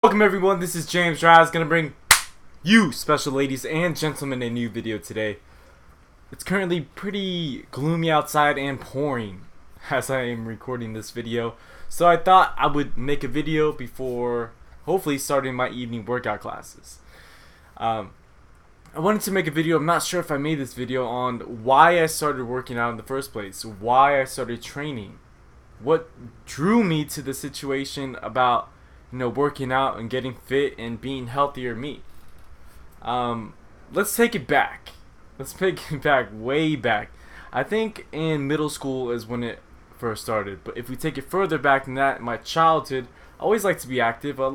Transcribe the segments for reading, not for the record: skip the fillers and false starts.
Welcome everyone, this is Jamesrise, gonna bring you, special ladies and gentlemen, a new video today. It's currently pretty gloomy outside and pouring as I am recording this video. So I thought I would make a video before hopefully starting my evening workout classes. I wanted to make a video, I'm not sure if I made this video, on why I started working out in the first place, why I started training, what drew me to the situation about working out and getting fit and being healthier me. Let's take it back. Let's take it back, way back. I think in middle school is when it first started. But if we take it further back than that, in my childhood, I always liked to be active. I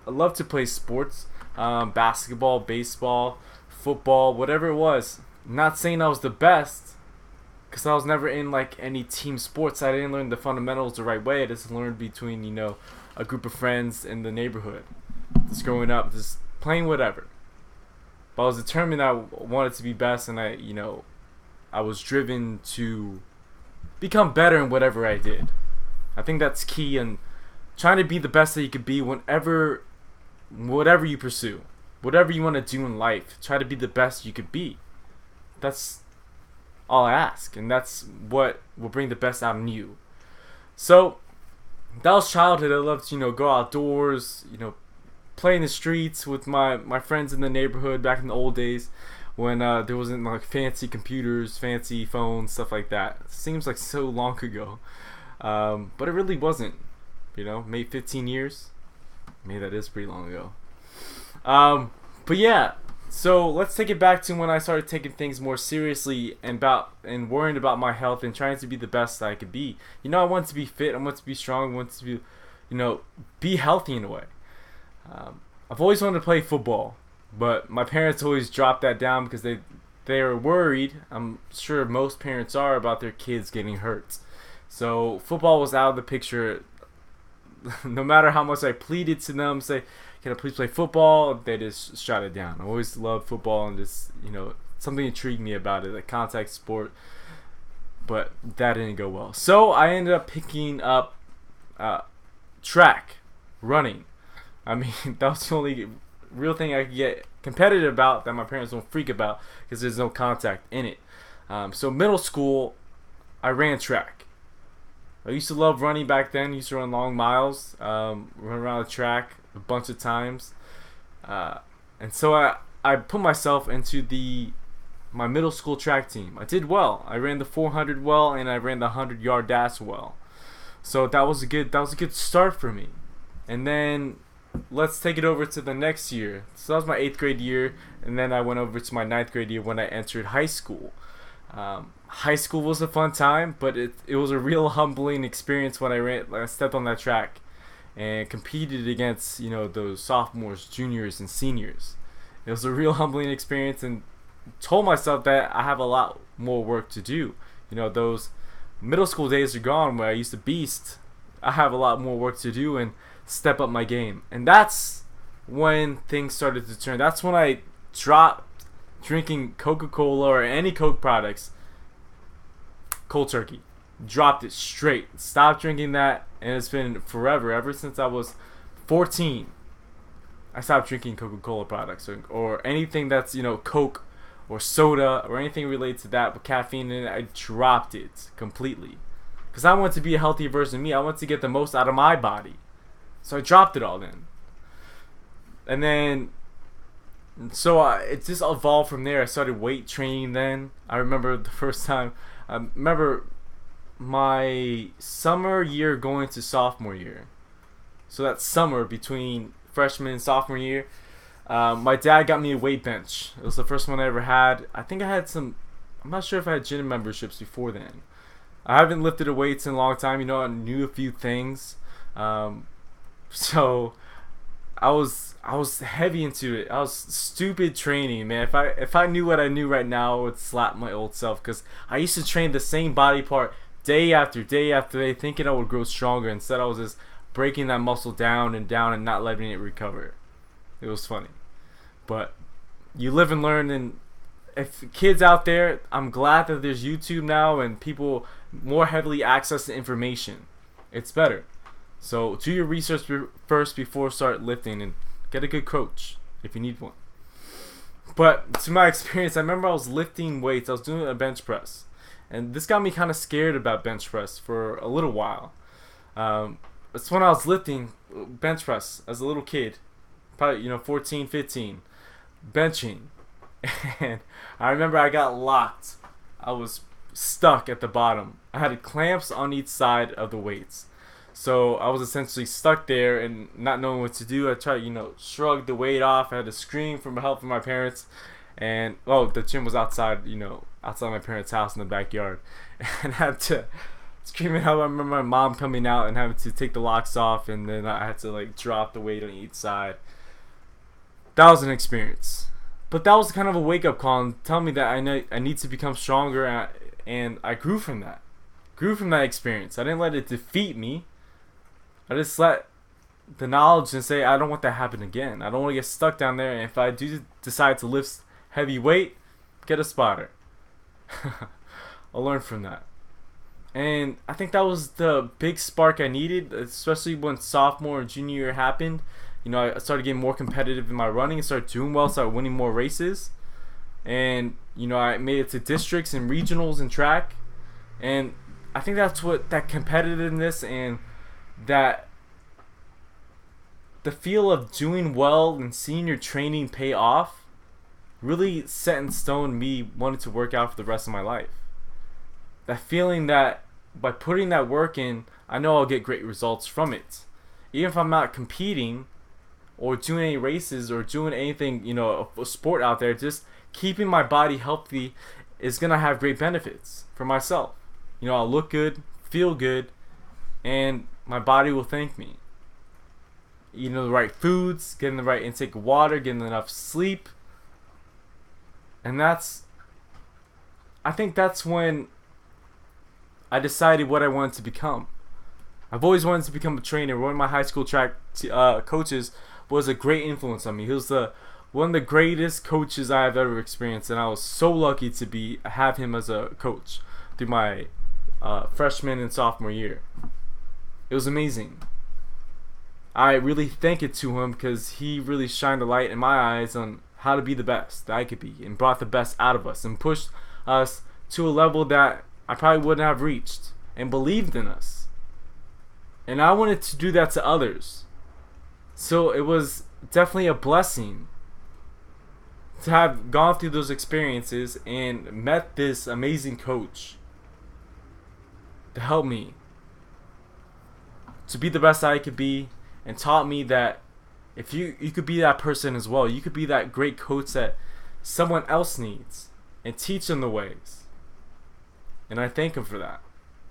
love to play sports, basketball, baseball, football, whatever it was. I'm not saying I was the best, because I was never in like any team sports. I didn't learn the fundamentals the right way. I just learned between a group of friends in the neighborhood, just growing up, just playing whatever. But I was determined I wanted to be best, and I was driven to become better in whatever I did. I think that's key, and trying to be the best that you could be whatever you pursue, whatever you want to do in life. Try to be the best you could be. That's all I ask, and that's what will bring the best out in you. So that was childhood. I loved to go outdoors, play in the streets with my friends in the neighborhood back in the old days when there wasn't like fancy computers, fancy phones, stuff like that. It seems like so long ago, but it really wasn't. Maybe 15 years. Maybe that is pretty long ago. But yeah, so let's take it back to when I started taking things more seriously and worrying about my health and trying to be the best I could be. I want to be fit, I want to be strong, I want to be healthy in a way. I've always wanted to play football, but my parents always dropped that down because they were worried. I'm sure most parents are, about their kids getting hurt. So football was out of the picture. No matter how much I pleaded to them, say, can I please play football? They just shot it down. I always loved football, and just something intrigued me about it, like contact sport, but that didn't go well. So I ended up picking up track, running. I mean, that was the only real thing I could get competitive about that my parents don't freak about, because there's no contact in it. So middle school, I ran track. I used to love running back then. I used to run long miles, run around the track a bunch of times. And so I put myself into my middle school track team. I did well. I ran the 400 well, and I ran the 100-yard dash well. So that was a good start for me. And then let's take it over to the next year. So that was my 8th grade year, and then I went over to my 9th grade year when I entered high school. High school was a fun time, but it was a real humbling experience when I stepped on that track and competed against those sophomores, juniors, and seniors. It was a real humbling experience, and told myself that I have a lot more work to do. Those middle school days are gone where I used to beast. I have a lot more work to do and step up my game. And that's when things started to turn. That's when I dropped drinking Coca-Cola or any Coke products. Cold turkey. Dropped it straight. Stopped drinking that, and it's been forever. Ever since I was 14, I stopped drinking Coca-Cola products or anything that's Coke or soda or anything related to that with caffeine in it. I dropped it completely because I want to be a healthier version of me. I want to get the most out of my body, so I dropped it all then. And then it just evolved from there. I started weight training then. I remember the first time. I remember my summer year going to sophomore year. So that summer between freshman and sophomore year, my dad got me a weight bench. It was the first one I ever had. I think I had I'm not sure if I had gym memberships before then. I haven't lifted weights in a long time. I knew a few things. So I was heavy into it. I was stupid training, man. If I knew what I knew right now, I would slap my old self, because I used to train the same body part day after day after day, thinking I would grow stronger. Instead, I was just breaking that muscle down and not letting it recover. It was funny, but you live and learn. And if kids out there, I'm glad that there's YouTube now and people more heavily access the information. It's better. So do your research first before start lifting, and get a good coach if you need one. But to my experience, I remember I was lifting weights. I was doing a bench press, and this got me kind of scared about bench press for a little while. It's when I was lifting bench press as a little kid, probably 14, 15, benching, and I remember I got locked. I was stuck at the bottom. I had clamps on each side of the weights. So I was essentially stuck there and not knowing what to do. I tried, shrug the weight off. I had to scream for help from my parents. And, the gym was outside, outside my parents' house in the backyard. And I had to scream at help. I remember my mom coming out and having to take the locks off. And then I had to, drop the weight on each side. That was an experience. But that was kind of a wake-up call and tell me that I need to become stronger. And I grew from that. Grew from that experience. I didn't let it defeat me. I just let the knowledge and say, I don't want that to happen again. I don't want to get stuck down there. And if I do decide to lift heavy weight, get a spotter. I'll learn from that. And I think that was the big spark I needed, especially when sophomore and junior year happened. I started getting more competitive in my running and started doing well, started winning more races. And, I made it to districts and regionals and track. And I think that's what that competitiveness and that the feel of doing well and seeing your training pay off really set in stone me wanting to work out for the rest of my life. That feeling that by putting that work in, I know I'll get great results from it. Even if I'm not competing or doing any races or doing anything, a sport out there, just keeping my body healthy is going to have great benefits for myself. I'll look good, feel good, and my body will thank me. Eating the right foods, getting the right intake of water, getting enough sleep. And I think that's when I decided what I wanted to become. I've always wanted to become a trainer. One of my high school track coaches was a great influence on me. He was one of the greatest coaches I have ever experienced, and I was so lucky to have him as a coach through my freshman and sophomore year. It was amazing. I really thank it to him because he really shined a light in my eyes on how to be the best that I could be and brought the best out of us and pushed us to a level that I probably wouldn't have reached and believed in us. And I wanted to do that to others. So it was definitely a blessing to have gone through those experiences and met this amazing coach to help me to be the best I could be, and taught me that if you could be that person as well. You could be that great coach that someone else needs and teach them the ways. And I thank him for that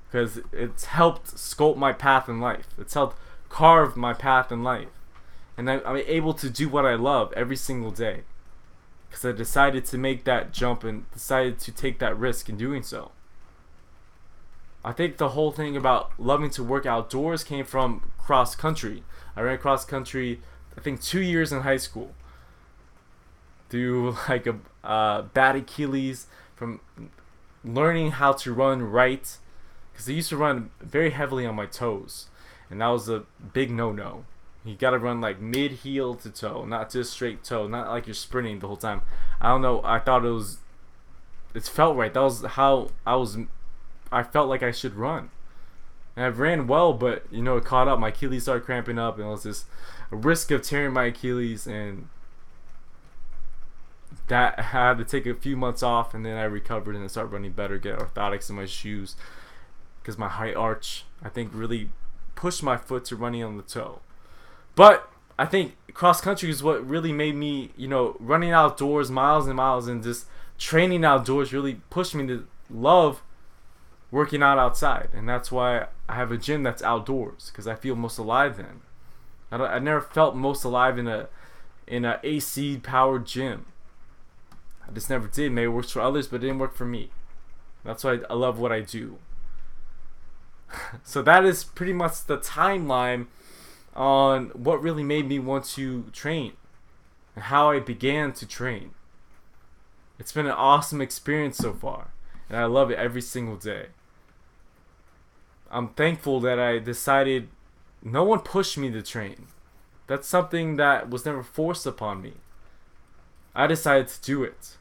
because it's helped sculpt my path in life. It's helped carve my path in life. And I'm able to do what I love every single day because I decided to make that jump and decided to take that risk in doing so. I think the whole thing about loving to work outdoors came from cross country. I ran cross country, I think 2 years in high school. Through a bad Achilles, from learning how to run right, because I used to run very heavily on my toes, and that was a big no-no. You gotta run mid-heel to toe, not just straight toe, not like you're sprinting the whole time. I don't know. I thought it felt right. That was how I felt like I should run. And I ran well, but it caught up. My Achilles started cramping up, and it was this risk of tearing my Achilles, and that I had to take a few months off, and then I recovered and I started running better, get orthotics in my shoes, because my high arch, I think, really pushed my foot to running on the toe. But I think cross country is what really made me, running outdoors miles and miles and just training outdoors really pushed me to love working out outside. And that's why I have a gym that's outdoors, because I feel most alive then. I never felt most alive in a AC powered gym. I just never did. Maybe it works for others, but it didn't work for me. That's why I love what I do. So that is pretty much the timeline on what really made me want to train and how I began to train. It's been an awesome experience so far, and I love it every single day. I'm thankful that I decided no one pushed me to train. That's something that was never forced upon me. I decided to do it.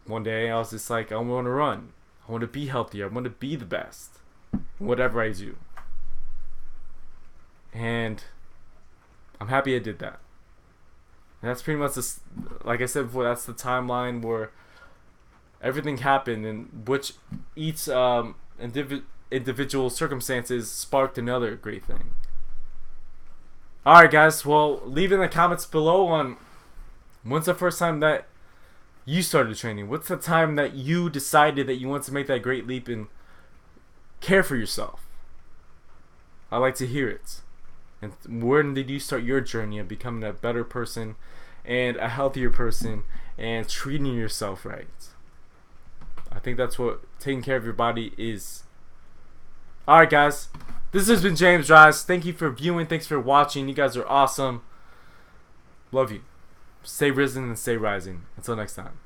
One day I was just like, I want to run. I want to be healthier. I want to be the best in whatever I do. And I'm happy I did that. And that's pretty much this, like I said before, that's the timeline where everything happened, and which each individual circumstances sparked another great thing. Alright guys, well, leave in the comments below on when's the first time that you started training. What's the time that you decided that you want to make that great leap and care for yourself? I'd like to hear it. And when did you start your journey of becoming a better person and a healthier person and treating yourself right? I think that's what taking care of your body is. Alright guys, this has been Jamesrise. Thank you for viewing. Thanks for watching. You guys are awesome. Love you. Stay risen and stay rising. Until next time.